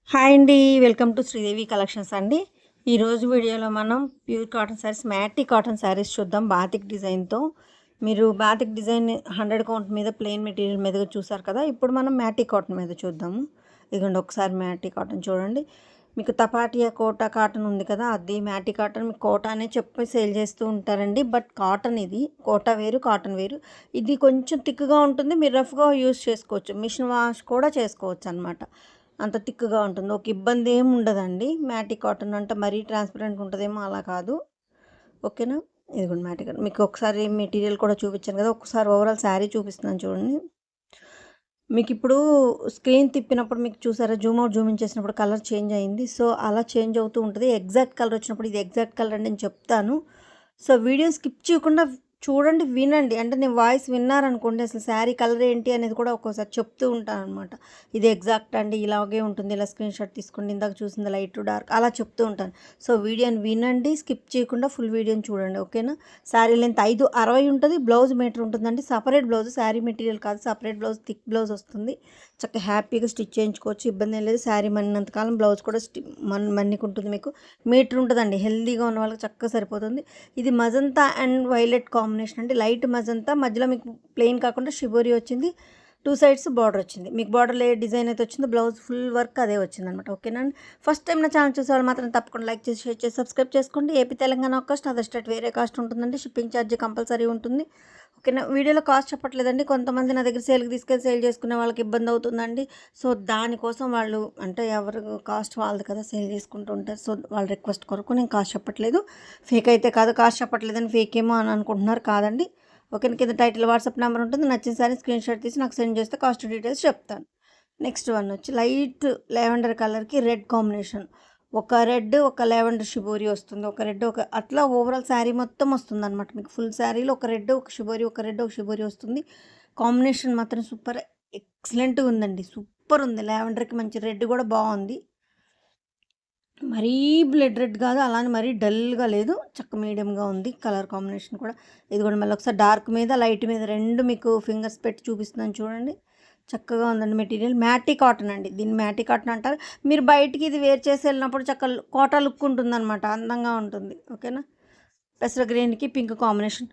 Hi అండి. Welcome to Sridevi collections అండి. ఈరోజు వీడియోలో మనం pure cotton saris, మ్యాటీ cotton saris చూద్దాం బాతిక్ డిజైన్తో. మీరు బాతిక్ డిజైన్ 100 కౌంట్ మీద ప్లెయిన్ మెటీరియల్ మీదగా చూసారు కదా. ఇప్పుడు మనం మ్యాటీ కాటన్ మీద చూద్దాము. ఇదిగోండి ఒకసారి మ్యాటీ కాటన్ చూడండి. మీకు తపాటియా కోటా కాటన్ ఉంది కదా, అది మ్యాటీ కాటన్. మీకు కోటా అనే చెప్పి సేల్ చేస్తూ ఉంటారండి. బట్ కాటన్ ఇది. కోటా వేరు, కాటన్ వేరు. ఇది కొంచెం థిక్గా ఉంటుంది. మీరు రఫ్గా యూస్ చేసుకోవచ్చు. మిషన్ వాష్ కూడా చేసుకోవచ్చు అనమాట. అంత థిక్‌గా ఉంటుంది. ఒక ఇబ్బంది ఏమి ఉండదండి. మ్యాటీ కాటన్ అంటే మరీ ట్రాన్స్‌పరెంట్ ఉంటదేమో అలా కాదు. ఓకేనా? ఇదిగోండి మ్యాటీ కాటన్. మీకు ఒకసారి మెటీరియల్ కూడా చూపించాను కదా. ఒకసారి ఓవరాల్ శారీ చూపిస్తున్నాను చూడండి. మీకిప్పుడు స్క్రీన్ తిప్పినప్పుడు మీకు చూసారా, జూమ్ అవుట్, జూమ్ ఇన్ చేసినప్పుడు కలర్ చేంజ్ అయింది. సో, అలా చేంజ్ అవుతూ ఉంటది. ఎగ్జాక్ట్ కలర్ వచ్చినప్పుడు ఇది ఎగ్జాక్ట్ కలర్ అండి అని చెప్తాను. సో, వీడియో స్కిప్ చేయకుండా చూడండి, వినండి. అంటే నేను వాయిస్ విన్నారనుకోండి అసలు శారీ కలర్ ఏంటి అనేది కూడా ఒక్కోసారి చెప్తూ ఉంటాననమాట. ఇది ఎగ్జాక్ట్ అండి, ఇలాగే ఉంటుంది, ఇలా స్క్రీన్ షాట్ తీసుకోండి, ఇందాక చూసింది లైట్ టు డార్క్ అలా చెప్తూ ఉంటాను. సో, వీడియోని వినండి, స్కిప్ చేయకుండా ఫుల్ వీడియోని చూడండి. ఓకేనా? శారీ లెంత్ 5'60" ఉంటుంది. బ్లౌజ్ మీటర్ ఉంటుందండి. సపరేట్ బ్లౌజ్, శారీ మెటీరియల్ కాదు, సపరేట్ బ్లౌజ్, థిక్ బ్లౌజ్ వస్తుంది. చక్కగా హ్యాపీగా స్టిచ్ చేయించుకోవచ్చు, ఇబ్బంది ఏం లేదు. శారీ మన్నినంతకాలం బ్లౌజ్ కూడా మన్నికుంటుంది. మీకు మీటర్ ఉంటుందండి. హెల్దీగా ఉన్న వాళ్ళకి చక్కగా సరిపోతుంది. ఇది మజంతా అండ్ వైలెట్ కాంబినేషన్ అండి. లైట్ మజంతా, మధ్యలో మీకు ప్లెయిన్ కాకుండా షిబోరి వచ్చింది. 2 సైడ్స్ బార్డర్ వచ్చింది. మీకు బార్డర్లో ఏ డిజైన్ అయితే వచ్చిందో బ్లౌజ్ ఫుల్ వర్క్ అదే వచ్చిందనమాట. ఓకేనా అండి? ఫస్ట్ టైం నా ఛానల్ చూసేవాళ్ళు మాత్రం తప్పకుండా లైక్ చేసి, షేర్ చేసి, సబ్స్క్రైబ్ చేసుకోండి. ఏపీ తెలంగాణ ఒక కాస్ట్, అదర్ స్టేట్ వేరే కాస్ట్ ఉంటుందండి. షిప్పింగ్ ఛార్జ్ కంపల్సరీ ఉంటుంది. ఓకేనా? వీడియోలో కాస్ట్ చెప్పట్లేదండి. కొంతమంది నా దగ్గర సేల్కి తీసుకెళ్ళి సేల్ చేసుకునే వాళ్ళకి ఇబ్బంది అవుతుందండి. సో, దానికోసం వాళ్ళు అంటే ఎవరు కాస్ట్ వాళ్ళది కదా, సేల్ చేసుకుంటూ ఉంటారు. సో, వాళ్ళ రిక్వెస్ట్ కొరకు నేను కాస్ట్ చెప్పట్లేదు. ఫేక్ అయితే కాదు, కాస్ట్ చెప్పట్లేదని ఫేక్ ఏమో అని అనుకుంటున్నారు. కాదండి. ఓకే. కింద టైటిల్ వాట్సాప్ నెంబర్ ఉంటుంది. నచ్చిన సారీ స్క్రీన్ షాట్ తీసి నాకు సెండ్ చేస్తే కాస్ట్ డీటెయిల్స్ చెప్తాను. నెక్స్ట్ వన్ వచ్చి లైట్ లావెండర్ కలర్కి రెడ్ కాంబినేషన్. ఒక రెడ్, ఒక లావెండర్ షిబోరి వస్తుంది. ఒక రెడ్, ఒక అట్లా ఓవరాల్ శారీ మొత్తం వస్తుంది అనమాట. మీకు ఫుల్ శారీలో ఒక రెడ్, ఒక షిబోరి, ఒక రెడ్, ఒక షిబోరి వస్తుంది. కాంబినేషన్ మాత్రం సూపర్ ఎక్సలెంట్గా ఉందండి. సూపర్ ఉంది. లావెండర్కి మంచి రెడ్ కూడా బాగుంది. మరీ బ్లడ్ రెడ్ కాదు, అలానే మరీ డల్గా లేదు, చక్క మీడియంగా ఉంది కలర్ కాంబినేషన్ కూడా. ఇది కూడా మళ్ళీ ఒకసారి డార్క్ మీద, లైట్ మీద రెండు మీకు ఫింగర్స్ పెట్టి చూపిస్తున్నాను చూడండి. చక్కగా ఉందండి మెటీరియల్. మ్యాటీ కాటన్ అండి, దీన్ని మ్యాటీ కాటన్ అంటారు. మీరు బయటికి ఇది వేర్ చేసి వెళ్ళినప్పుడు చక్క కోటా లుక్ ఉంటుంది అనమాట, అందంగా ఉంటుంది. ఓకేనా? పెసర గ్రీన్కి పింక్ కాంబినేషన్.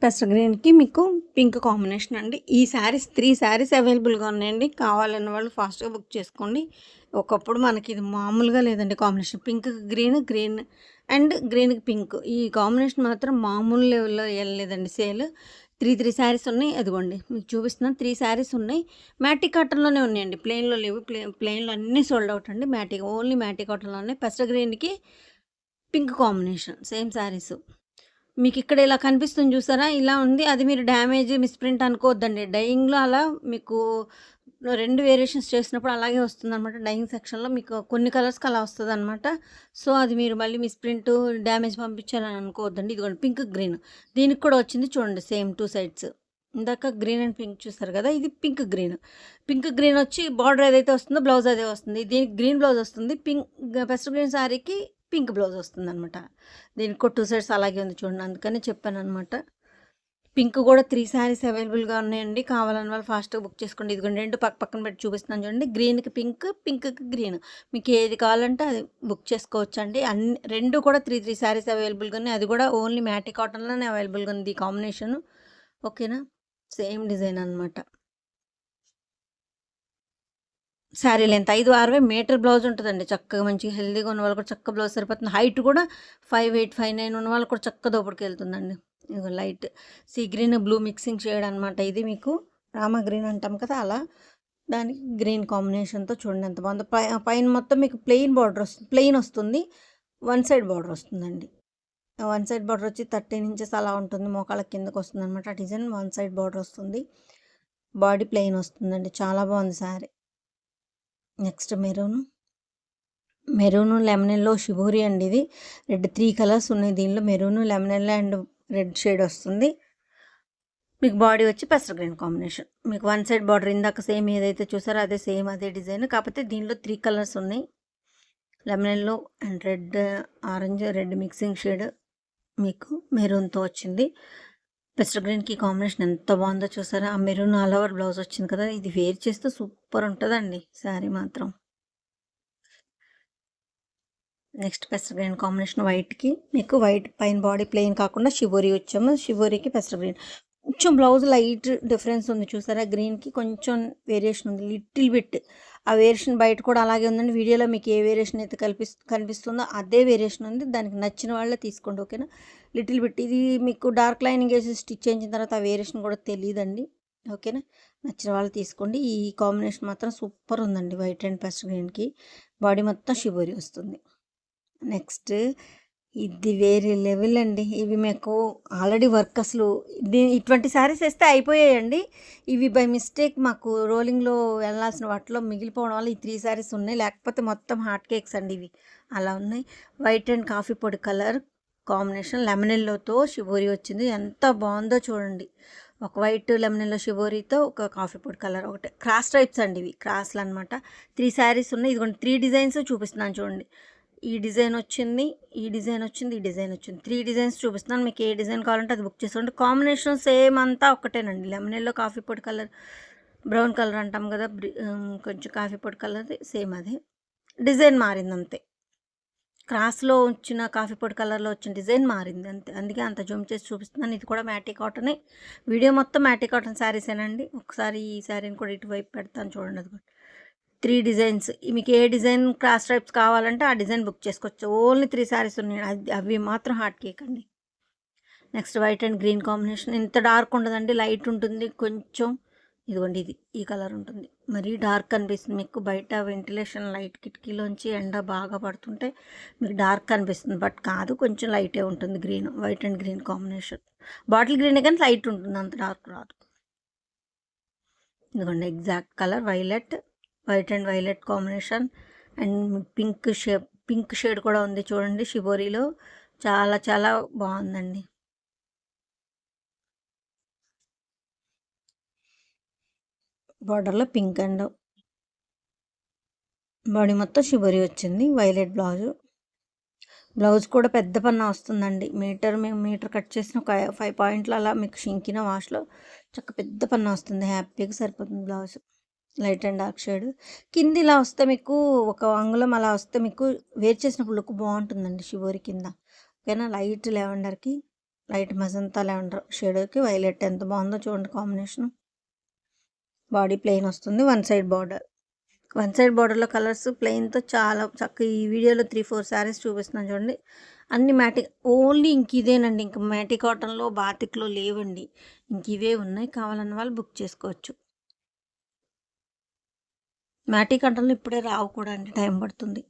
పెసర గ్రీన్కి మీకు పింక్ కాంబినేషన్ అండి. ఈ శారీస్ 3 శారీస్ అవైలబుల్గా ఉన్నాయండి. కావాలన్న వాళ్ళు ఫాస్ట్గా బుక్ చేసుకోండి. ఒకప్పుడు మనకి ఇది మామూలుగా లేదండి combination. Pink green, green and గ్రీన్కి పింక్, ఈ కాంబినేషన్ మాత్రం మామూలు లెవెల్లో వెళ్ళలేదండి సేల్. 3 శారీస్ ఉన్నాయి. అదిగోండి మీకు చూపిస్తున్నాను. 3 శారీస్ ఉన్నాయి. మ్యాటీ కాటన్లోనే ఉన్నాయండి, ప్లెయిన్లో లేవు. ప్లెయిన్లో అన్నీ సోల్డ్ అవుట్ అండి. మ్యాటీ, ఓన్లీ మ్యాటీ కాటన్లో ఉన్నాయి. పెసర గ్రీన్కి పింక్ కాంబినేషన్ సేమ్ శారీస్. మీకిక్కడ ఇలా కనిపిస్తుంది చూసారా? ఇలా ఉంది. అది మీరు డ్యామేజ్, మిస్‌ప్రింట్ అనుకోవద్దండి. డైయింగ్‌లో అలా మీకు 2 వేరియేషన్స్ చేసినప్పుడు అలాగే వస్తుందనమాట. డైయింగ్ సెక్షన్‌లో మీకు కొన్ని కలర్స్‌కి అలా వస్తదనమాట. సో, అది మీరు మళ్ళీ మిస్‌ప్రింట్, డ్యామేజ్ పంపించారని అనుకోవద్దండి. ఇదిగోండి పింక్, గ్రీన్. దీనికి కూడా వచ్చింది చూడండి సేమ్ 2 సైడ్స్. ఇందాక గ్రీన్ అండ్ పింక్ చూసారు కదా, ఇది పింక్ గ్రీన్. పింక్ గ్రీన్ వచ్చి బార్డర్ ఏదైతే వస్తుందో బ్లౌజ్ అదే వస్తుంది. దీనికి గ్రీన్ బ్లౌజ్ వస్తుంది. పెస్టల్ గ్రీన్ శారీకి పింక్ బ్లౌజ్ వస్తుందనమాట. దీనికి కూడా 2 సైడ్స్ అలాగే ఉంది చూడండి. అందుకని చెప్పాననమాట. పింక్ కూడా 3 శారీస్ అవైలబుల్‌గా ఉన్నాయండి. కావాలన్న వాళ్ళు ఫాస్ట్‌గా బుక్ చేసుకోండి. ఇదిగోండి 2 పక్కన పెట్టి చూపిస్తున్నాను చూడండి. గ్రీన్‌కి పింక్, పింక్‌కి గ్రీన్. మీకు ఏది కావాలంటే అది బుక్ చేసుకోవచ్చండి. 2 కూడా 3 శారీస్ అవైలబుల్‌గా ఉన్నాయి. అది కూడా ఓన్లీ మ్యాటీ కాటన్‌లోనే అవైలబుల్‌గా ఉంది ఈ కాంబినేషను. ఓకేనా? సేమ్ డిజైన్ అనమాట. శారీ లెంత్ 5'60" మీటర్ బ్లౌజ్ ఉంటదండి. చక్కగా మంచిగా హెల్తీగా ఉన్న వాళ్ళు కూడా చక్కగా బ్లౌజ్ సరిపోతుంది. హైట్ కూడా 5'8", 5'9" ఉన్న వాళ్ళు కూడా చక్కగా దోపుడుకెళ్తుందండి. ఇదిగో light sea green, blue mixing shade అనమాట. ఇది మీకు రామా గ్రీన్ అంటాం కదా, అలా దానికి గ్రీన్ కాంబినేషన్‌తో చూడండి ఎంత బాగుందో. పైన మొత్తం మీకు ప్లెయిన్ బార్డర్ వస్తుంది. ప్లెయిన్ వస్తుంది. వన్ సైడ్ బార్డర్ వస్తుందండి. వన్ సైడ్ బార్డర్ వచ్చి 13 ఇంచెస్ అలా ఉంటుంది. మోకాళ్ళ కిందకి వస్తుందనమాట డిజైన్. వన్ సైడ్ బార్డర్ వస్తుంది. బాడీ ప్లెయిన్ వస్తుందండి. చాలా బాగుంది sari. Next maroon lemon yellow shibori అండి ఇది. రెడ్ 3 కలర్స్ ఉన్నాయి దీనిలో. Maroon, lemon yellow and red shade వస్తుంది. మీకు బాడీ వచ్చి పెసర గ్రీన్ కాంబినేషన్. మీకు వన్ సైడ్ బార్డర్ ఇందాక సేమ్ ఏదైతే చూసారో అదే సేమ్ అదే డిజైన్. కాకపోతే దీనిలో 3 కలర్స్ ఉన్నాయి. Lemon yellow and red, orange, red mixing shade మీకు మెరూన్‌తో వచ్చింది. పెసర గ్రీన్‌కి కాంబినేషన్ ఎంత బాగుందో చూసారా? ఆ మెరూన్ ఆల్ ఓవర్ బ్లౌజ్ వచ్చింది కదా, ఇది వేర్ చేస్తే సూపర్ ఉంటుందండి శారీ మాత్రం. నెక్స్ట్ పెసర్ గ్రీన్ కాంబినేషన్ వైట్కి మీకు వైట్ పైన బాడీ ప్లెయిన్ కాకుండా షిబోరి వచ్చాము. షిబోరికి పెసర్ గ్రీన్ కొంచెం బ్లౌజ్ లైట్ డిఫరెన్స్ ఉంది చూసారా, గ్రీన్కి కొంచెం వేరియేషన్ ఉంది లిటిల్ బిట్. ఆ వేరియేషన్ బయట కూడా అలాగే ఉందండి. వీడియోలో మీకు ఏ వేరియేషన్ అయితే కనిపిస్తుందో అదే వేరియేషన్ ఉంది. దానికి నచ్చిన వాళ్ళే తీసుకోండి, ఓకేనా. లిటిల్ బిట్ ఇది మీకు డార్క్ లైనింగ్ వేసి స్టిచ్ చేయించిన తర్వాత ఆ వేరియేషన్ కూడా తెలియదండి, ఓకేనా. నచ్చిన వాళ్ళు తీసుకోండి. ఈ కాంబినేషన్ మాత్రం సూపర్ ఉందండి. వైట్ అండ్ పెసర్ గ్రీన్కి బాడీ మొత్తం షిబోరి వస్తుంది. నెక్స్ట్ ఇది వేరే లెవెల్ అండి. ఇవి మీకు ఆల్రెడీ వర్క్ అసలు ఇటువంటి శారీస్ వేస్తే అయిపోయాయండి. ఇవి బై మిస్టేక్ మాకు రోలింగ్లో వెళ్ళాల్సిన వాటిలో మిగిలిపోవడం వల్ల ఈ 3 శారీస్ ఉన్నాయి, లేకపోతే మొత్తం హాట్ కేక్స్ అండి ఇవి. అలా ఉన్నాయి. వైట్ అండ్ కాఫీ పొడి కలర్ కాంబినేషన్ లెమనెల్లోతో షిబోరి వచ్చింది. ఎంత బాగుందో చూడండి. ఒక వైట్ లెమనెల్లో షిబోరితో ఒక కాఫీ పొడి కలర్, ఒకటి క్రాస్ టైప్స్ అండి. ఇవి క్రాస్లు అనమాట. 3 శారీస్ ఉన్నాయి. ఇదిగోండి 3 డిజైన్స్ చూపిస్తున్నాను చూడండి. ఈ డిజైన్ వచ్చింది, ఈ డిజైన్ వచ్చింది, ఈ డిజైన్ వచ్చింది. 3 డిజైన్స్ చూపిస్తున్నాను. మీకు ఏ డిజైన్ కావాలంటే అది బుక్ చేసుకోండి. కాంబినేషన్ సేమ్ అంతా ఒకటేనండి. లెమనెల్లో కాఫీ పొడి కలర్, బ్రౌన్ కలర్ అంటాం కదా, కొంచెం కాఫీ పొడి కలర్ సేమ్ అదే. డిజైన్ మారింది అంతే. క్రాస్లో వచ్చిన కాఫీ పొడి కలర్లో వచ్చిన డిజైన్ మారింది అంతే. అందుకే అంత జూమ్ చేసి చూపిస్తున్నాను. ఇది కూడా మ్యాటీ కాటనే. వీడియో మొత్తం మ్యాటీ కాటన్ శారీసేనండి. ఒకసారి ఈ శారీని కూడా ఇటువైపు పెడతాను చూడండి. అది కూడా 3 డిజైన్స్. మీకు ఏ డిజైన్ క్రాస్ టైప్స్ కావాలంటే ఆ డిజైన్ బుక్ చేసుకోవచ్చు. ఓన్లీ 3 శారీస్ ఉన్నాయి. అవి మాత్రం హాట్ కేక్ అండి. Next white and green combination. ఇంత డార్క్ ఉండదండి, లైట్ ఉంటుంది కొంచెం. ఇదిగోండి ఇది ఈ కలర్ ఉంటుంది. మరీ డార్క్ అనిపిస్తుంది మీకు. బయట వెంటిలేషన్ లైట్ కిటికీలోంచి ఎండ బాగా పడుతుంటే మీకు డార్క్ అనిపిస్తుంది, బట్ కాదు, కొంచెం లైటే ఉంటుంది. Green, white and green combination. Bottle green కానీ లైట్ ఉంటుంది, అంత డార్క్ రాదు. ఇదిగోండి exact colour violet, white and violet combination. And pink shade కూడా ఉంది చూడండి షిబోరిలో. చాలా చాలా బాగుందండి. బార్డర్లో పింక్ అండ్ బాడీ మొత్తం షిబోరి వచ్చింది. వైలెట్ బ్లౌజ్ కూడా పెద్ద పన్నా వస్తుందండి. మేము మీటర్ కట్ చేసిన ఒక 5 పాయింట్లు అలా మీకు షింకిన వాష్లో చక్క పెద్ద పన్నా వస్తుంది. హ్యాపీగా సరిపోతుంది blouse. Light and dark shade కింద ఇలా వస్తే మీకు ఒక అంగుళం అలా వస్తే మీకు వేర్ చేసినప్పుడు లుక్ బాగుంటుందండి షిబోరి కింద, ఓకేనా. లైట్ లెవెండర్కి, లైట్ మజంతా లెవెండర్ షేడ్కి వైలెట్ ఎంత బాగుందో చూడండి కాంబినేషన్. బాడీ ప్లెయిన్ వస్తుంది. వన్ సైడ్ బార్డర్లో కలర్స్ ప్లెయిన్తో చాలా చక్కగా. ఈ వీడియోలో 3-4 శారీస్ చూపిస్తున్నాను చూడండి. అన్ని మ్యాటిక్ ఓన్లీ ఇంక ఇదేనండి. ఇంక మ్యాటీ కాటన్లో బాతిక్లో లేవండి, ఇంక ఇవే ఉన్నాయి. కావాలన్న వాళ్ళు బుక్ చేసుకోవచ్చు. మ్యాటీ కాటన్లో ఇప్పుడే రావు కూడా అండి, టైం పడుతుంది.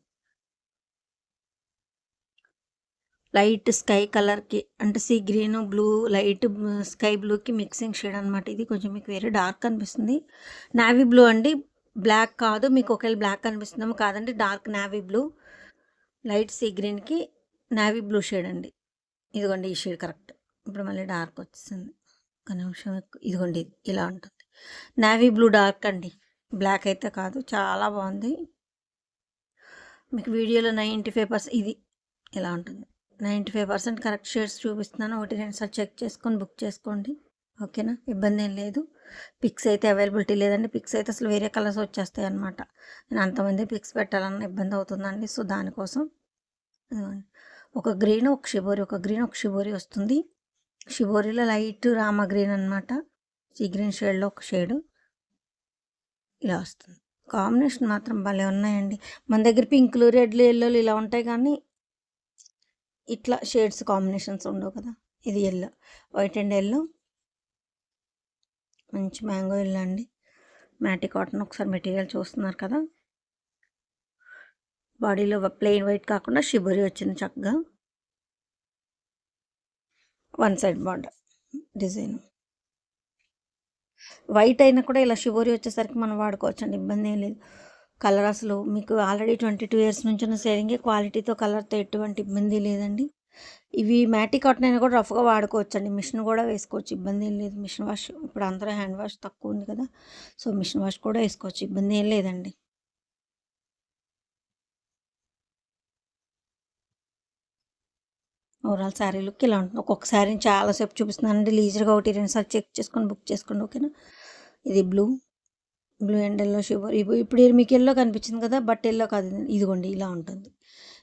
లైట్ స్కై కలర్కి అంటే sea green blue, light sky బ్లూకి మిక్సింగ్ షేడ్ అనమాట. ఇది కొంచెం మీకు వేరే డార్క్ అనిపిస్తుంది. నావీ బ్లూ అండి, బ్లాక్ కాదు. మీకు ఒకవేళ బ్లాక్ అనిపిస్తుందేమో, కాదండి, dark navy blue. Light sea గ్రీన్కి నావీ బ్లూ షేడ్ అండి. ఇదిగోండి ఈ షేడ్ కరెక్ట్. ఇప్పుడు మళ్ళీ డార్క్ వచ్చేసింది, ఒక నిమిషం. ఇదిగోండి ఇలా ఉంటుంది. నావీ బ్లూ డార్క్ అండి, బ్లాక్ అయితే కాదు. చాలా బాగుంది. మీకు వీడియోలో 95% ఇది ఇలా ఉంటుంది. 95% కరెక్ట్ షేడ్స్ చూపిస్తున్నాను. 1-2 సార్లు చెక్ చేసుకొని బుక్ చేసుకోండి, ఓకేనా. ఇబ్బంది ఏం లేదు. పిక్స్ అయితే అవైలబిలిటీ లేదండి. పిక్స్ అయితే అసలు వేరే కలర్స్ వచ్చేస్తాయి అనమాట. నేను అంతమంది పిక్స్ పెట్టాలన్న ఇబ్బంది అవుతుందండి. సో దానికోసం ఒక గ్రీన్ ఒక షిబోరి వస్తుంది. షిబోరిలో లైట్ రామ గ్రీన్ అనమాట. సీ గ్రీన్ షేడ్లో ఒక షేడు ఇలా వస్తుంది. కాంబినేషన్ మాత్రం భలే ఉన్నాయండి. మన దగ్గర పింకులు, రెడ్లు, ఎల్లోలు ఇలా ఉంటాయి, కానీ ఇట్లా షేడ్స్ కాంబినేషన్స్ ఉండవు కదా. ఇది ఎల్లో, వైట్ అండ్ ఎల్లో, మంచి మ్యాంగో ఎల్లో అండి. మ్యాటీ కాటన్. ఒకసారి మెటీరియల్ చూస్తున్నారు కదా. బాడీలో ప్లెయిన్ వైట్ కాకుండా షిబోరి వచ్చింది చక్కగా. One side border design. White అయినా కూడా ఇలా షిబోరి వచ్చేసరికి మనం వాడుకోవచ్చండి, ఇబ్బంది ఏం లేదు. కలర్ అసలు మీకు ఆల్రెడీ 22 ఇయర్స్ నుంచి ఉన్న సేరింగే, క్వాలిటీతో కలర్తో ఎటువంటి ఇబ్బంది లేదండి. ఇవి మ్యాటీ కాటన్ అయినా కూడా రఫ్గా వాడుకోవచ్చండి. మిషన్ కూడా వేసుకోవచ్చు, ఇబ్బంది ఏం లేదు. మిషన్ వాష్ ఇప్పుడు అందరూ హ్యాండ్ వాష్ తక్కువ ఉంది కదా, సో మిషన్ వాష్ కూడా వేసుకోవచ్చు, ఇబ్బంది ఏం లేదండి. ఓవరాల్ శారీ లుక్ ఇలా ఉంటుంది. ఒక్కొక్క శారీని చాలాసేపు చూపిస్తున్నానండి. లీజర్గా 1-2 సార్లు చెక్ చేసుకొని బుక్ చేసుకోండి, ఓకేనా. ఇది బ్లూ అండ్ ఎల్లో షిబోరి. ఇప్పుడు మీకు ఎల్లో కనిపించింది కదా, బట్ ఎల్లో కాదు, ఇదిగోండి ఇలా ఉంటుంది.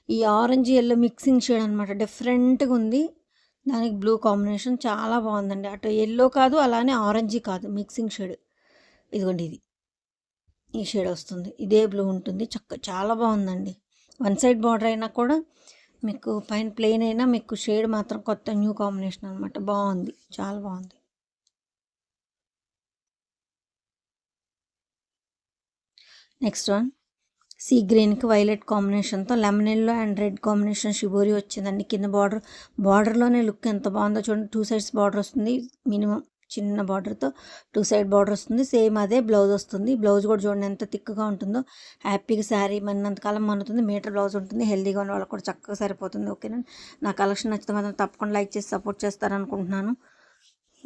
ఈ ఆరెంజ్ ఎల్లో మిక్సింగ్ షేడ్ అనమాట, డిఫరెంట్గా ఉంది. దానికి బ్లూ కాంబినేషన్ చాలా బాగుందండి. అటు ఎల్లో కాదు, అలానే ఆరెంజ్ కాదు, మిక్సింగ్ షేడ్. ఇదిగోండి, ఇది ఈ షేడ్ వస్తుంది, ఇదే బ్లూ ఉంటుంది. చాలా బాగుందండి. వన్ సైడ్ బార్డర్ అయినా కూడా మీకు పైన ప్లెయిన్ అయినా మీకు షేడ్ మాత్రం కొత్త న్యూ కాంబినేషన్ అనమాట. బాగుంది, చాలా బాగుంది. నెక్స్ట్ వన్ సీ గ్రీన్కి వైలెట్ కాంబినేషన్తో lemon yellow and red combination shibori వచ్చిందండి. కింద బార్డర్లోనే లుక్ ఎంత బాగుందో చూడండి. 2 సైడ్స్ బార్డర్ వస్తుంది, మినిమం చిన్న బార్డర్తో 2 సైడ్ బార్డర్ వస్తుంది. సేమ్ అదే బ్లౌజ్ వస్తుంది. బ్లౌజ్ కూడా చూడండి ఎంత థిక్గా ఉంటుందో. హ్యాపీగా శారీ మన్నంతకాలం మన్నుతుంది. మీటర్ బ్లౌజ్ ఉంటుంది. హెల్దీగా ఉన్న వాళ్ళకి కూడా చక్కగా సరిపోతుంది. ఓకేనా, నా కలెక్షన్ నచ్చితే మాత్రం తప్పకుండా లైక్ చేసి సపోర్ట్ చేస్తారనుకుంటున్నాను.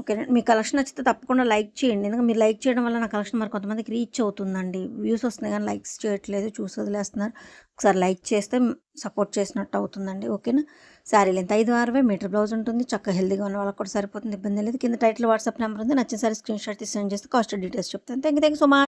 ఓకేనా, మీ కలెక్షన్ నచ్చితే తప్పకుండా లైక్ చేయండి. ఎందుకంటే మీరు లైక్ చేయడం వల్ల నా కలెక్షన్ మరి కొంతమందికి రీచ్ అవుతుందండి. వ్యూస్ వస్తున్నాయి కానీ లైక్స్ చేయట్లేదు, చూసి వదిలేస్తున్నారు. ఒకసారి లైక్ చేస్తే సపోర్ట్ చేసినట్టు అవుతుందండి. ఓకేనా, శారీ లెంత్ 5/6 మీటర్ బ్లౌజ్ ఉంటుంది. చక్కగా హెల్దీగా ఉన్న వాళ్ళకి కూడా సరిపోతుంది, ఇబ్బంది లేదు. కింద టైటిల్ వాట్సాప్ నెంబర్ ఉంది. నచ్చిన సారీ స్క్రీన్ షాట్ తీసి సెండ్ చేస్తే కాస్ట్ డీటెయిల్స్ చెప్తాను. Thank you so much.